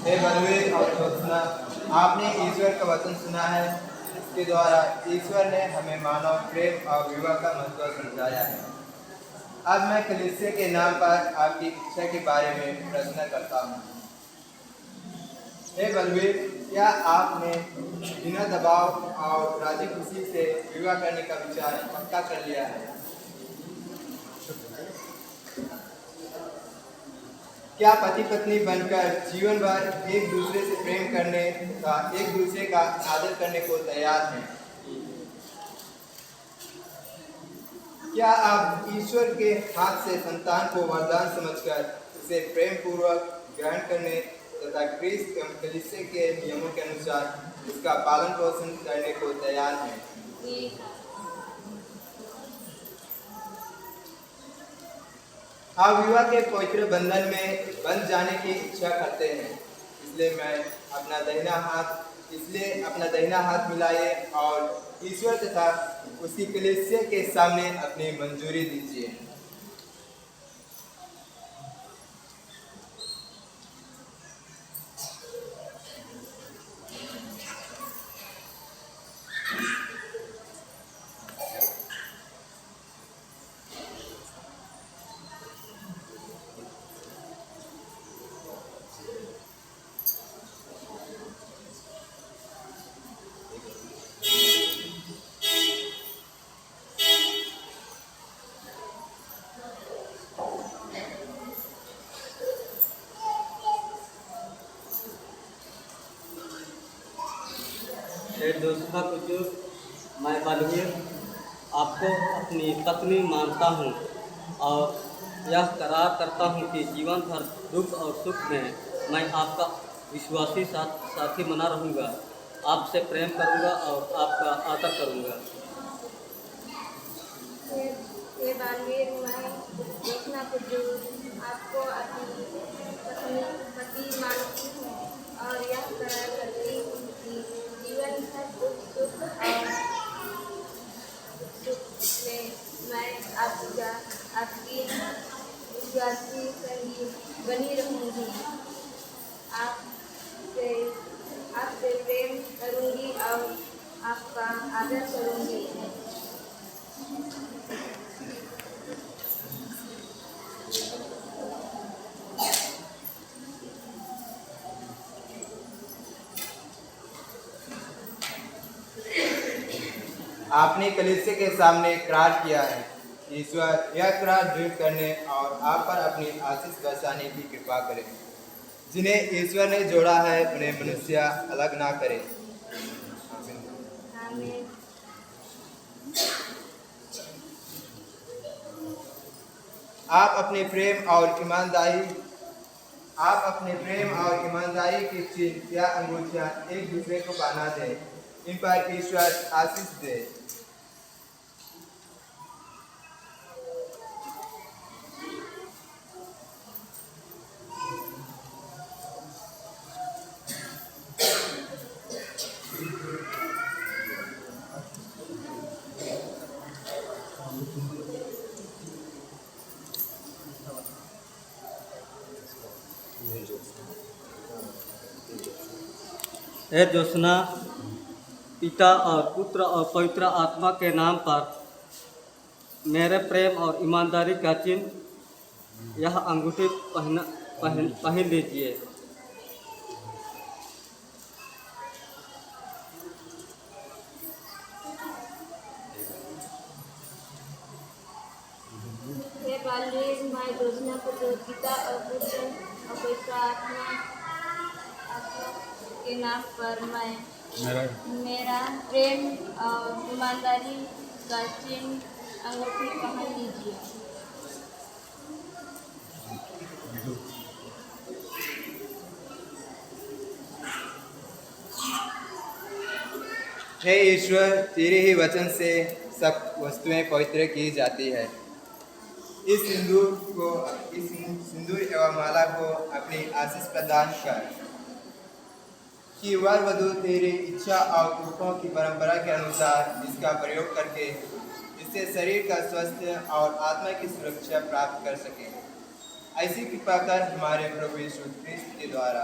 हे बलवीर और ज्योत्सना, आपने ईश्वर का वचन सुना है। इसके द्वारा ईश्वर ने हमें मानव प्रेम और विवाह का महत्व समझाया है। अब मैं कलीसिया के नाम पर आपकी इच्छा के बारे में प्रश्न करता हूँ। हे बलवीर, क्या आपने बिना दबाव और राजी खुशी से विवाह करने का विचार पक्का कर लिया है? क्या पति पत्नी बनकर जीवन भर एक दूसरे से प्रेम करने का, एक दूसरे का आदर करने को तैयार हैं? क्या आप ईश्वर के हाथ से संतान को वरदान समझकर उसे प्रेम पूर्वक ग्रहण करने तथा क्रिस्त एवं कलीसिया के नियमों के अनुसार उसका पालन पोषण करने को तैयार हैं? आप विवाह के पवित्र बंधन में बंध जाने की इच्छा करते हैं, इसलिए अपना दाहिना हाथ मिलाइए और ईश्वर तथा उसकी कलीसिया के सामने अपनी मंजूरी दीजिए। दोस्तों बुजुर्ग, मैं बलवीर आपको अपनी पत्नी मानता हूँ और यह करार करता हूँ कि जीवन भर दुख और सुख में मैं आपका विश्वासी साथी बना रहूँगा, आपसे प्रेम करूँगा और आपका आदर करूँगा। ये बलवीर, मैं ज्योत्सना बुजुर्ग आपको अपनी पति मानती हूँ और यह करार करती हूँ कि जीवन भर दुख सुख और सुख में मैं आपकी विश्वासी संगी बनी रहूँगी, आपसे प्रेम करूँगी और आपका आदर करूँगी। आपने कलीसिया के सामने इकरार किया है। ईश्वर यह इकरार दृढ़ करने और आप पर अपनी आशीष बरसाने की कृपा करें। जिन्हें ईश्वर ने जोड़ा है उन्हें मनुष्य अलग ना करे। आमीन। आप अपने प्रेम और ईमानदारी की चिन्ह या अंगूठियां एक दूसरे को पहना दें। इन पर ईश्वर आशीष दे। हे ज्योत्सना, पिता और पुत्र और पवित्र आत्मा के नाम पर मेरे प्रेम और ईमानदारी का चिन्ह यह अंगूठी पहन लीजिए। हे बलवीर, मैं ज्योत्सना को पिता और पुत्र और पवित्र आत्मा के नाम पर मैं मेरा प्रेम और ईमानदारी का चिन्ह अंगूठी पहन लीजिए। हे ईश्वर, तेरे ही वचन से सब वस्तुएं पवित्र की जाती है। इस सिंदूर एवं माला को अपनी आशीष प्रदान कर कि वर वधू तेरी इच्छा और पुरखों की परंपरा के अनुसार इसका प्रयोग करके इससे शरीर का स्वास्थ्य और आत्मा की सुरक्षा प्राप्त कर सके। ऐसी कृपा कर हमारे प्रभु यीशु क्रिस्त के द्वारा।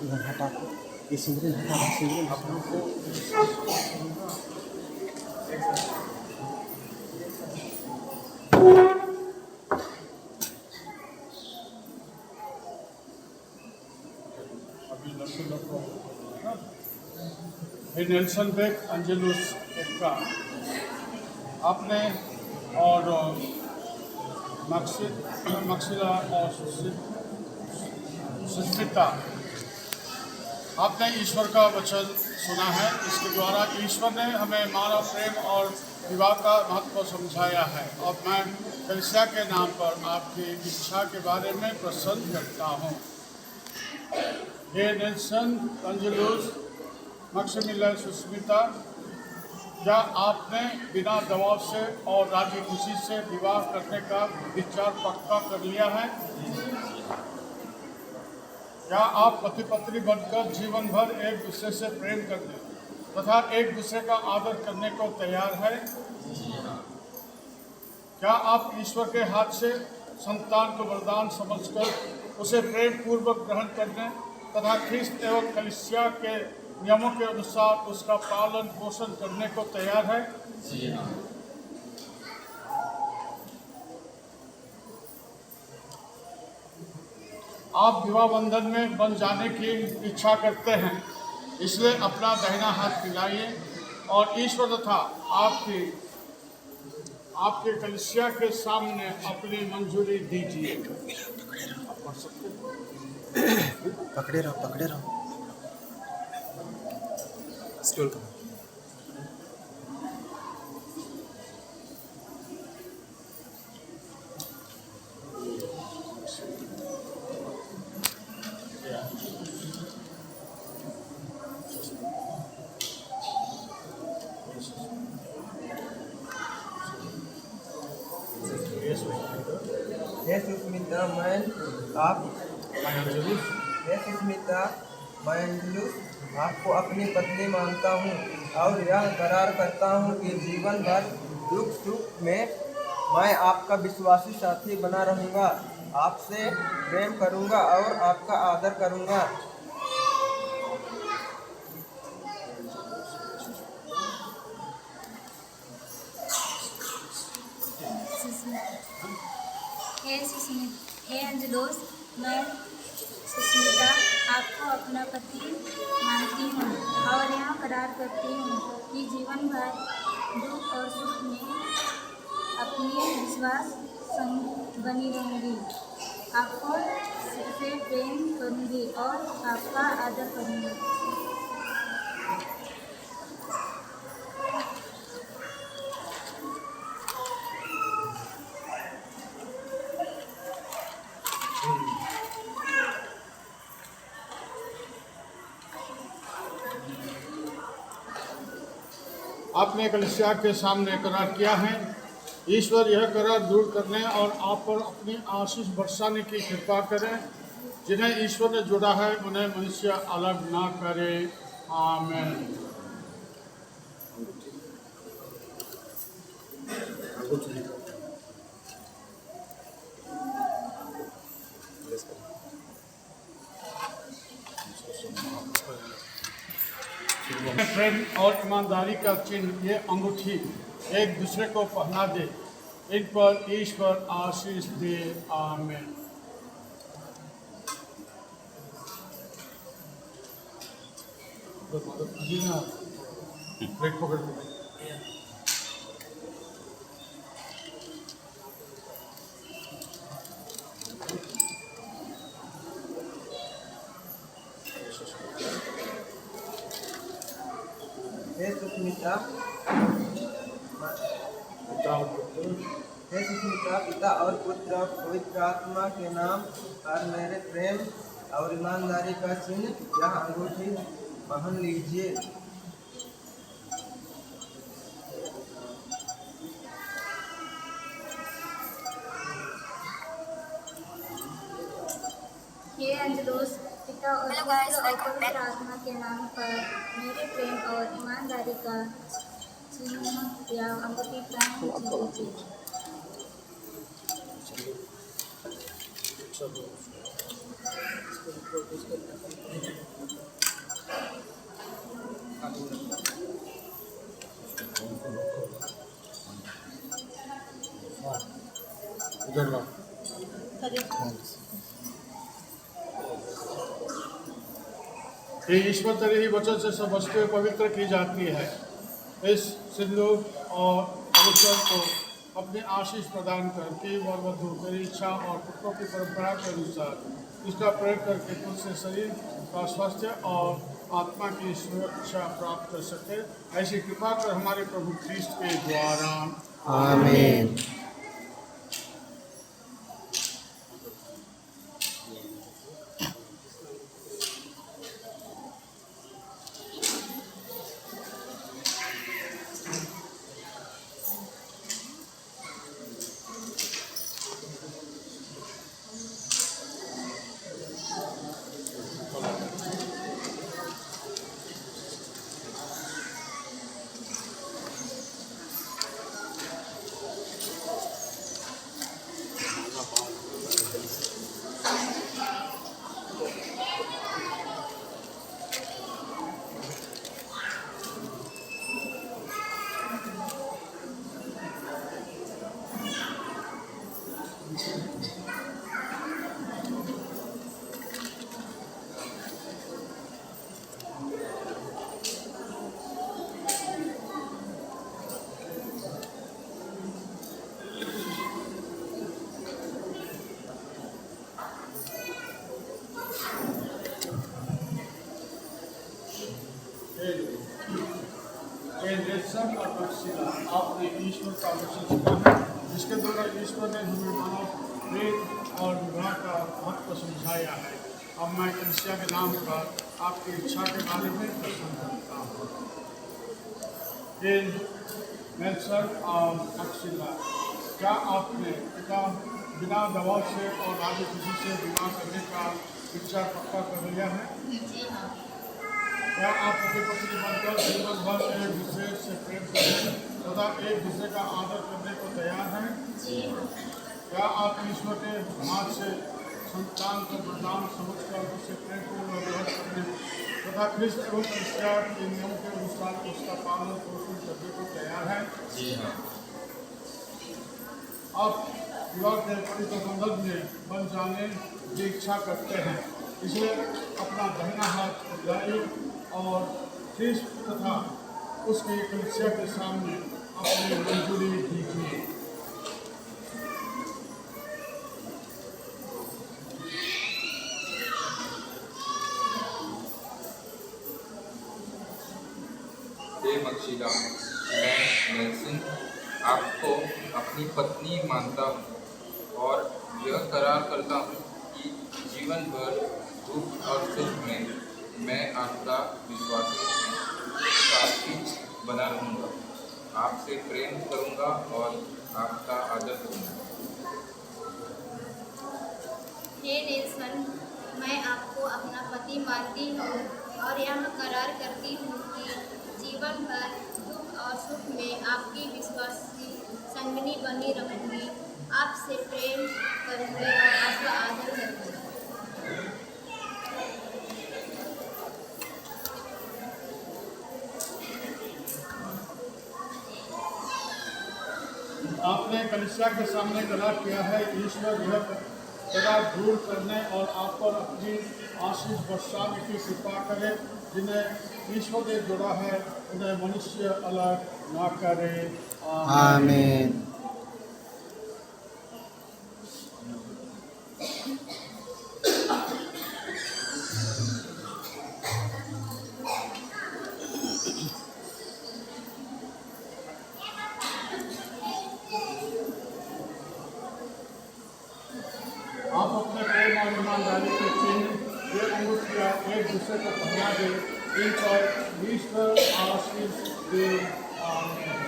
इधर हटा ये सिमरन हटा सिमरन नेल्सन बेक अंजेलुस एक्का आपने और मक्सिला और सुस्मिता आपने ईश्वर का वचन सुना है। इसके द्वारा ईश्वर ने हमें मानव प्रेम और विवाह का महत्व समझाया है और मैं कलीसिया के नाम पर आपकी इच्छा के बारे में प्रसन्न करता हूँ। हे नेल्सन अंजेलुस मक्सिमिला सुस्मिता, क्या आपने बिना दबाव से और राजी खुशी से विवाह करने का विचार पक्का कर लिया है? क्या आप पति पत्नी बनकर जीवन भर एक दूसरे से प्रेम करने तथा एक दूसरे का आदर करने को तैयार है? क्या आप ईश्वर के हाथ से संतान को वरदान समझकर उसे प्रेम पूर्वक ग्रहण करने तथा ख्रिस्त एवं कलीसिया के नियमों के अनुसार उसका पालन पोषण करने को तैयार है? आप विवाह बंधन में बन जाने की इच्छा करते हैं, इसलिए अपना दाहिना हाथ मिलाइए और ईश्वर तथा आपके कलीसिया के सामने अपनी मंजूरी दीजिए। पकड़े रहो स्क्रॉल करो। हे सुस्मिता मैं अंजुलुस आपको अपनी पत्नी मानता हूँ और यह करार करता हूँ कि जीवन भर दुख सुख में मैं आपका विश्वासी साथी बना रहूँगा, आपसे प्रेम करूँगा और आपका आदर करूँगा। हे अंजुलुस मैं सुस्मिता आपको अपना पति मानती हूँ और यह करार करती हूँ कि जीवन भर दुख और सुख में अपनी विश्वास संग बनी रहूँगी, आपको सिर्फ प्रेम करूँगी और आपका आदर करूँगी। आपने कलीसिया के सामने करार किया है ईश्वर यह करार दूर करने और आप पर अपनी आशीष बरसाने की कृपा करें। जिन्हें ईश्वर ने जोड़ा है उन्हें मनुष्य अलग ना करे। आमीन। प्रेम और ईमानदारी का चिन्ह ये अंगूठी एक दूसरे को पहना दे। इन पर ईश्वर आशीष दे। आमीन। हे सुष्मिता, पिता और पुत्र और पवित्र आत्मा के नाम पर मेरे प्रेम और ईमानदारी का चिन्ह यह अंगूठी पहन लीजिए। हे अंजलोस, पिता और पुत्र और पवित्र आत्मा के नाम पर मेरे प्रेम और ईमानदारी का चिन्ह या अंगूठी पहन लीजिए। ये ईश्वर तेरे ही वचन से सब वस्तुएं पवित्र की जाती है। इस सिंदूर और अवसर को अपनी आशीष प्रदान कर कि वर वधू तेरी इच्छा और पुत्रों की परंपरा के अनुसार इसका प्रयोग करके तुझसे शरीर का स्वास्थ्य और आत्मा की सुरक्षा प्राप्त कर सके। ऐसी कृपा कर हमारे प्रभु क्रिस्ट के द्वारा। आमीन। आपने ईश्वर का वचन सुना है, जिसके द्वारा ईश्वर ने हमें मानव प्रेम और विवाह का महत्व समझाया है। अब मैं कलीसिया के नाम पर आपकी इच्छा के बारे में प्रश्न करता हूँ। नेल्सन और अक्सिला, क्या आपने पिता बिना दबाव से और आगे किसी से विवाह करने का इच्छा पक्का कर लिया है? क्या आप पति पत्नी बनकर जीवन भर एक दूसरे से प्रेम करने तथा एक दूसरे का आदर करने को तैयार हैं? क्या आप ईश्वर के हाथ से संतान को वरदान समझकर उससे प्रेम पूर्ण व्यवहार करने तथा ख्रिस्त एवं कलीसिया के नियम के अनुसार उसका पालन पोषण करने को तैयार हैं? जी हाँ। आप विवाह के पवित्र बंधन में बन जाने की इच्छा करते हैं, इसलिए अपना दाहिना हाथ उठाइए और ख्रिस्त तथा उसकी कलीसिया के सामने अपनी मंजूरी दीजिए। मक्षिला, मैं नेल्सन आपको अपनी पत्नी मानता हूँ और यह करार करता हूँ कि जीवन भर दुख और सुख में मैं आपका विश्वासी साथी बना रहूँगा। आपसे प्रेम करूंगा और आपका आदर करूंगा। हे नेल्सन, मैं आपको अपना पति मानती हूँ और यह करार करती हूँ कि जीवन भर दुख और सुख में आपकी विश्वासी संगनी बनी रहूँगी, आपसे प्रेम करूँगी और आपका आदर करूँगी। आपने कलीसिया के सामने गवाह किया है, ईश्वर यह गवाह दूर करने और आप पर अपनी आशीष बरसाने की कृपा करे। जिन्हें ईश्वर ने जोड़ा है उन्हें मनुष्य अलग ना करे। आमीन। आप अपने प्रेम और ईमानदारी के चिन्ह ये अंगूठियाँ एक दूसरे को पहना दे, इन पर ईश्वर आशीष दे। आमीन।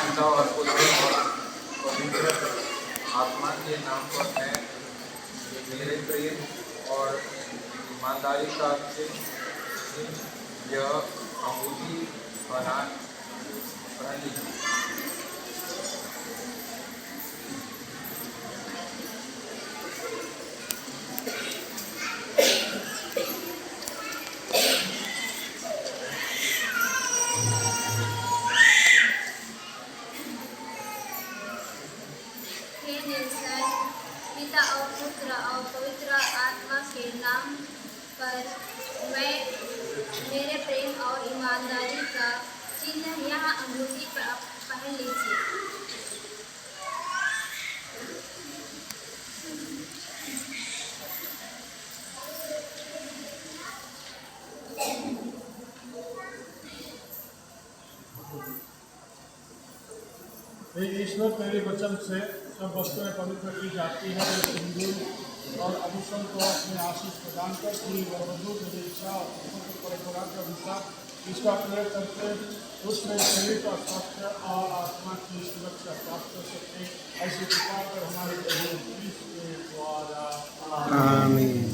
पिता और पुत्र और पवित्र आत्मा के नाम पर मैं मेरे प्रेम और ईमानदारी का चिन्ह यह अंगूठी पहन लीजिए। हे नेल्सन, पिता और पुत्र और पवित्र आत्मा के नाम पर मैं मेरे प्रेम और ईमानदारी का चिन्ह यह अंगूठी पहन लीजिए। हे ईश्वर, तेरे वचन से सब वस्तुएं पवित्र की जाती है। सिंदूर और आभूषण को अपने आशीष प्रदान करती वह वधू मेरी इच्छा और पुरुषों के परंपरा के अनुसार इसका प्रयोग करके उसमें शरीर का स्वास्थ्य और आत्मा की सुरक्षा प्राप्त कर सके। ऐसी कृपा कर हमारे प्रभु यीशु के द्वारा। आमीन।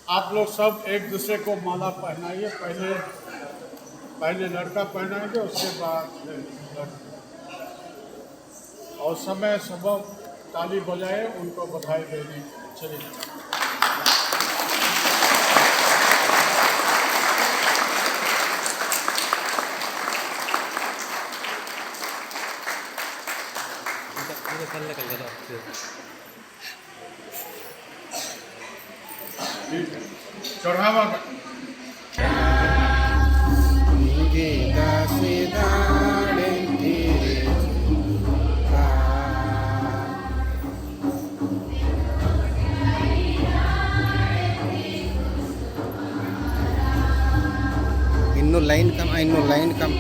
आप लोग सब एक दूसरे को माला पहनाइए। पहले लड़का पहनाएंगे, उसके बाद लड़की। और समय सब ताली बजाए उनको बधाई देने। चलिए। चढ़ावा इन्नो लाइन कम